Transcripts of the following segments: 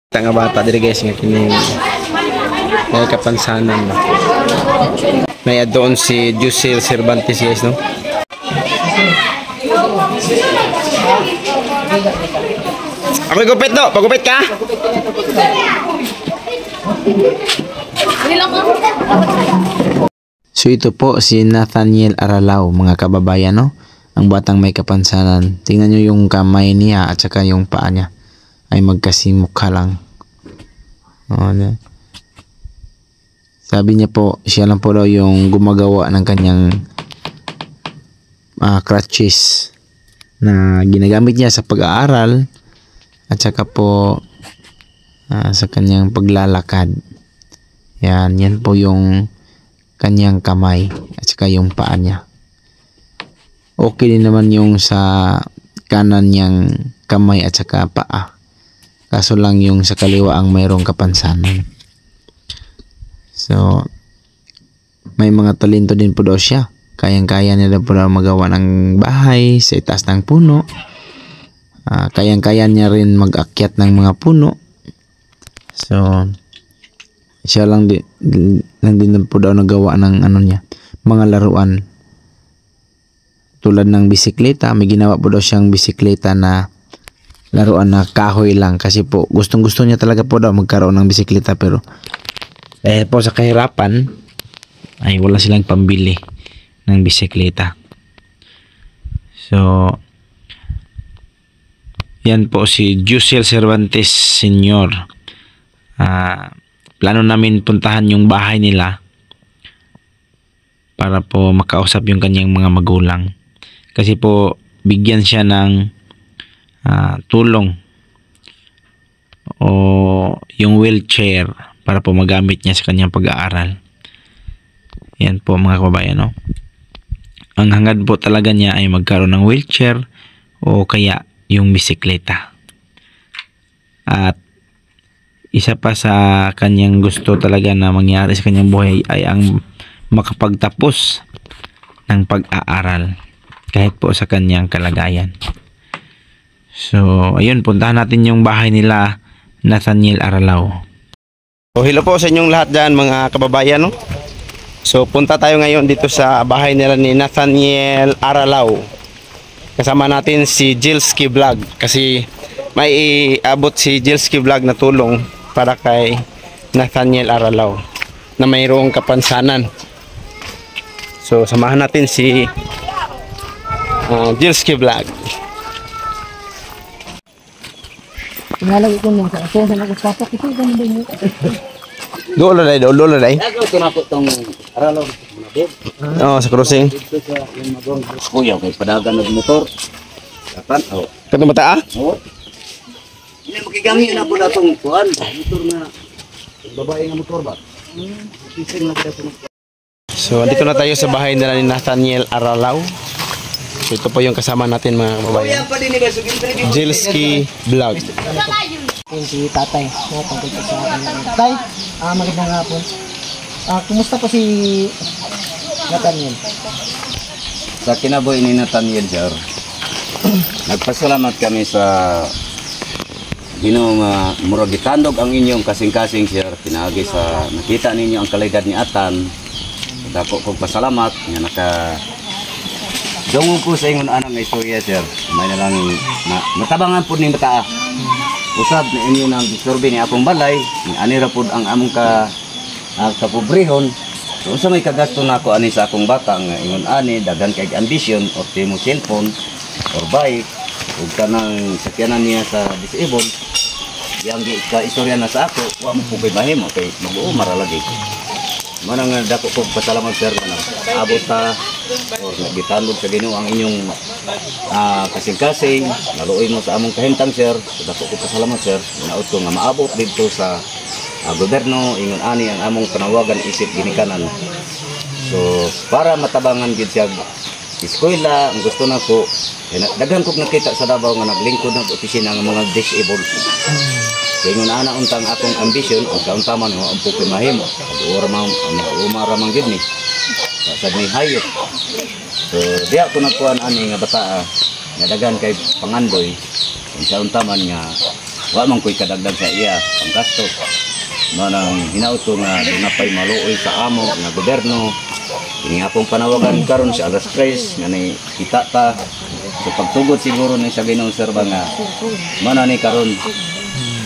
Nga bata diri guys nga kini may kapansanan ba. May doon si Jose Cervantes guys no. Ako gupit no, pagupit ka? So ito po si Nathaniel Aralao mga kababayan no. Ang batang may kapansanan. Tingnan nyo yung kamay niya at saka yung paa niya ay magkasimukha lang. Sabi niya po, siya lang po daw yung gumagawa ng kanyang crutches na ginagamit niya sa pag-aaral at saka po sa kanyang paglalakad. Yan po yung kanyang kamay at saka yung paa niya. Okay din naman yung sa kanan niyang kamay at saka paa. Kaso lang yung sa kaliwa ang mayroong kapansanan. So, may mga talento din po daw siya. Kayang-kaya niya po daw magawa ng bahay sa itaas ng puno. Kayang-kaya niya rin mag-akyat ng mga puno. So, siya lang din po daw nagawa ng mga laruan. Tulad ng bisikleta, may ginawa po daw siyang bisikleta na laruan na kahoy lang kasi po gustong-gusto niya talaga po daw magkaroon ng bisikleta pero po sa kahirapan ay wala silang pambili ng bisikleta. So yan po si Jose Cervantes Sr. Plano namin puntahan yung bahay nila para po makausap yung kanyang mga magulang kasi po bigyan siya ng tulong o yung wheelchair para po magamit niya sa kanyang pag-aaral. Yan po mga kababayan no. Ang hangad po talaga niya ay magkaroon ng wheelchair o kaya yung bisikleta. At isa pa sa kanyang gusto talaga na mangyari sa kanyang buhay ay ang makapagtapos ng pag-aaral kahit po sa kanyang kalagayan. So, ayun, puntahan natin yung bahay nila Nathaniel Aralao. So, hello po sa inyong lahat dyan mga kababayan no? So, punta tayo ngayon dito sa bahay nila ni Nathaniel Aralao. Kasama natin si Jilski Vlog kasi may iabot si Jilski Vlog na tulong para kay Nathaniel Aralao na mayroong kapansanan. So, samahan natin si Jilski Vlog. Nalagay ko nung sa aso na nagpapak ito ganun ba yun? Doon day. Ito na po itong Aralao. Sa crossing. Dito sa yung magong kuya kay padagan ng motor. Dapat oh. Katong bata Oo. Hindi makigamit na po na itong kuhan. Motor na babae nga motor ba? Kising na po ito. So, andito na tayo sa bahay nila ni Nathaniel Aralao. So, ito po yung kasama natin mga kababayan. Jilski Vlog. Yung si tatay. Tungkol sa tay. Magandang hapon. Kumusta po si Nathaniel? Sa kinabuhi ni Nathaniel sir, nagpasalamat kami sa Ginoo nga murag gitandog ang inyong kasing-kasing sir. Pinaagi sa nakita ninyo ang kalidad ni Atan. Dako kong pasalamat nga naka dungog ko sa ingon anang istorya sir. May na lang matabangan po ni bata. Usab na inyo nang disturbe ni akong balay, ni ani ra pud ang among kapobrehon. So sa may kagasto nako ani sa akong bata nga ingon ani daghan kay ambition o timo cellphone or bike ug kanang sakyanan niya sa disabled. Yang ka istorya na sa ako, wa mo pugay mahimo kay mag-o maralagi. Manang dako ko pasalamat sir na abot ta or nagitandog sa Ginoo ang inyong kasing-kasing naluoy mo sa among kahimtang sir. Dako ko pasalamat sir naud ko nga maabot dito sa gobyerno ingon ani ang among panawagan isip ginikanan. So para matabangan gid siya eskwela ang gusto nako daghan kog nakita sa Davao nga naglingkod ng opisina ng mga disabled. Kaya nga ana untang akong ambisyon o kauntaman mo ang pukoy mahimo. Umara mang gid ni. Sa may hayop. So diha ko nagkuhan ani nga bata nga daghan kay pangandoy. Kung sa untaman nga wa man ko'y kadagdag sa iya ang gasto. Manang hinaut ko nga napay maluoy sa amo nga gobyerno. Ini akong panawagan karon sa alas 3 nga ni kita ta. So pagtugod siguro ni sa Ginoong sir ba nga mana ni karon.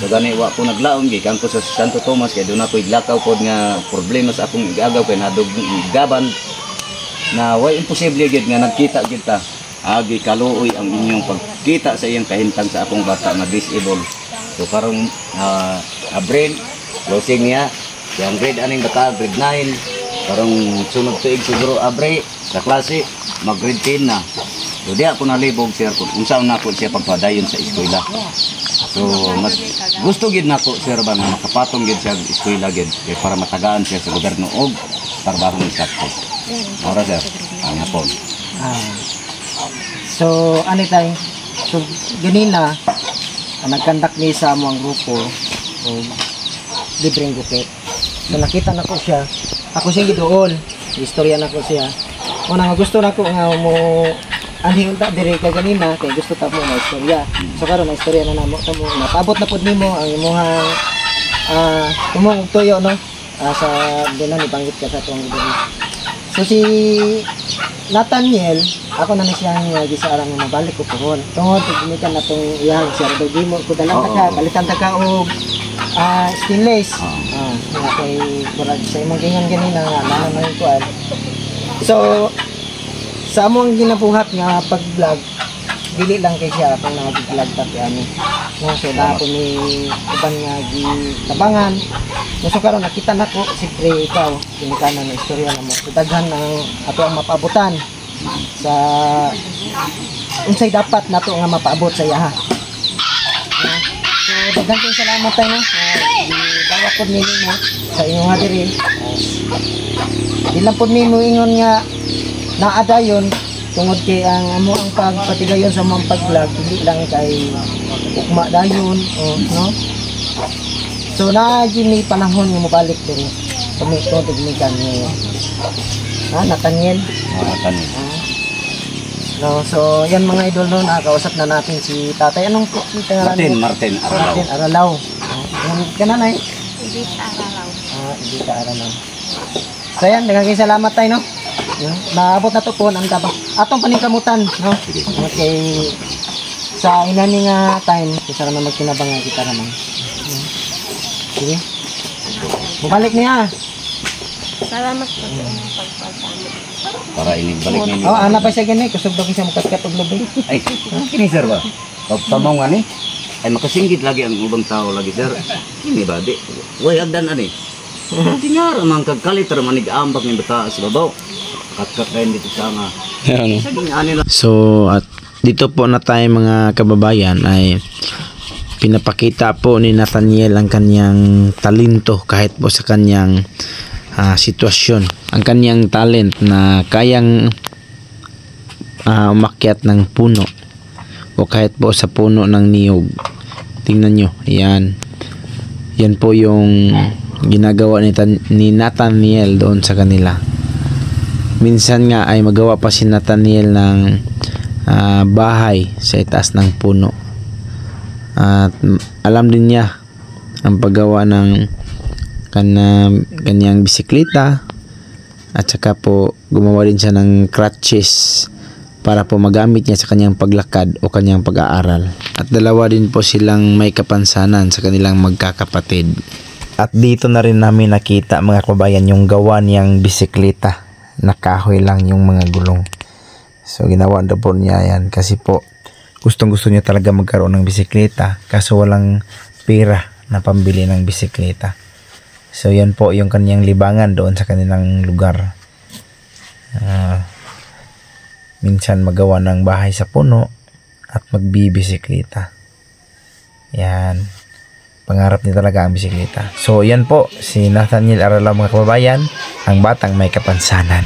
So gani wa ko naglaom gikan ko sa Santo Tomas kay doon ako iglakaw pod nga problema sa akong igagaw kay naduggaban na way imposible gid nga nagkita kita. Agi kaluoy ang inyong pagkita sa iyang kahintang sa akong bata na disabled. So karong Abril closing niya, yung grade aning bata, grade 9. Karong sunod tuig siguro Abril sa klase, mag grade 10 na. So di ako nalibog sir kung unsaon na ako siya pagpadayon sa eskwela. So mas gusto gid nako sir ba nga makapatong gid siya sa eskwela gid kay para matagaan siya sa gobyerno og trabaho ni sakto. Ora sir, ang hapon. So, ano tayo? So, ganina, nagkandak ni sa among grupo o libreng gupit. So, nakita na ko siya. Ako siya gidoon. Istorya na ko siya. Una nga gusto na ko nga mo anhing ta dire kay ganina kay gusto ta mo na istorya. So karon na istorya na namo tamo napaabot na pud nimo ang imong tumong tuyo no sa dinan ni banggit ka sa tuong diri. So si Nathaniel, ako na siyang gisarang nga mabalik ko pohon. Tungod gimikan natong iyang siya do gimo ko dalang ka palitan ta ka og stainless. Nga kay murag sa imong gingon ganina nga lahan man ko. So sa among ginabuhat nga pag-vlog, dili lang kay siya kung nag-vlog ta ano. So dapat ni uban nga gitabangan. So karon nakita nako siyempre ikaw kinikanan na istorya na mo. Daghan ang ato ang mapabutan sa unsay dapat nato nga mapaabot sa iya. So daghan kay salamat tayo no. Dawa pod nimo sa inyong diri. Di lang pod nimo ingon nga naadayon tungod kay ang amo ang pagpatigayon sa mga pag-vlog hindi lang kay ugma dayon no. So na gini panahon nga mobalik diri pamito tigmikan ni Nathaniel. No, so yan mga idol no, nakausap na natin si tatay. Anong pangalan? Martin Aralaw. Martin Aralaw. Kananay? Edith Aralaw. Edith Aralaw. So yan, daghang salamat tayo no. Naabot na to po ang tabang atong paningkamutan no. Okay. Sa inani nga time, isa naman magkinabang nga kita naman. Sige. Bumalik niya. Salamat po sa inyong pagpasama. Para inigbalik ninyo. Ana pa siya gani, kusog daw siya makatkat og lubing. Ay, kini sir ba? Pagtamaw nga ni, ay makasinggit lagi ang ubang tao lagi sir. Kini ba di? Way agdan ani. Tingar man kagkalit ra manig ambak ni bata sa babaw. Katkakain dito sa nga. Saging ani lang. So at dito po na tayo mga kababayan ay pinapakita po ni Nathaniel ang kanyang talento kahit po sa kanyang sitwasyon. Ang kanyang talent na kayang umakyat ng puno o kahit po sa puno ng niyog. Tingnan nyo, yan. Yan po yung ginagawa ni Nathaniel doon sa kanila. Minsan nga ay magawa pa si Nathaniel ng bahay sa itaas ng puno. At alam din niya ang paggawa ng kanyang bisikleta at saka po gumawa din siya ng crutches para po magamit niya sa kanyang paglakad o kanyang pag-aaral. At dalawa din po silang may kapansanan sa kanilang magkakapatid. At dito na rin namin nakita mga kabayan yung gawa niyang bisikleta. Nakahoy lang yung mga gulong. So ginawa na po niya yan kasi po gustong-gusto niya talaga magkaroon ng bisikleta kaso walang pera na pambili ng bisikleta. So yan po yung kanyang libangan doon sa kanilang lugar. Minsan magawa ng bahay sa puno at magbibisikleta. Yan. Pangarap niya talaga ang bisikleta. So yan po si Nathaniel Aralaw mga kababayan, ang batang may kapansanan.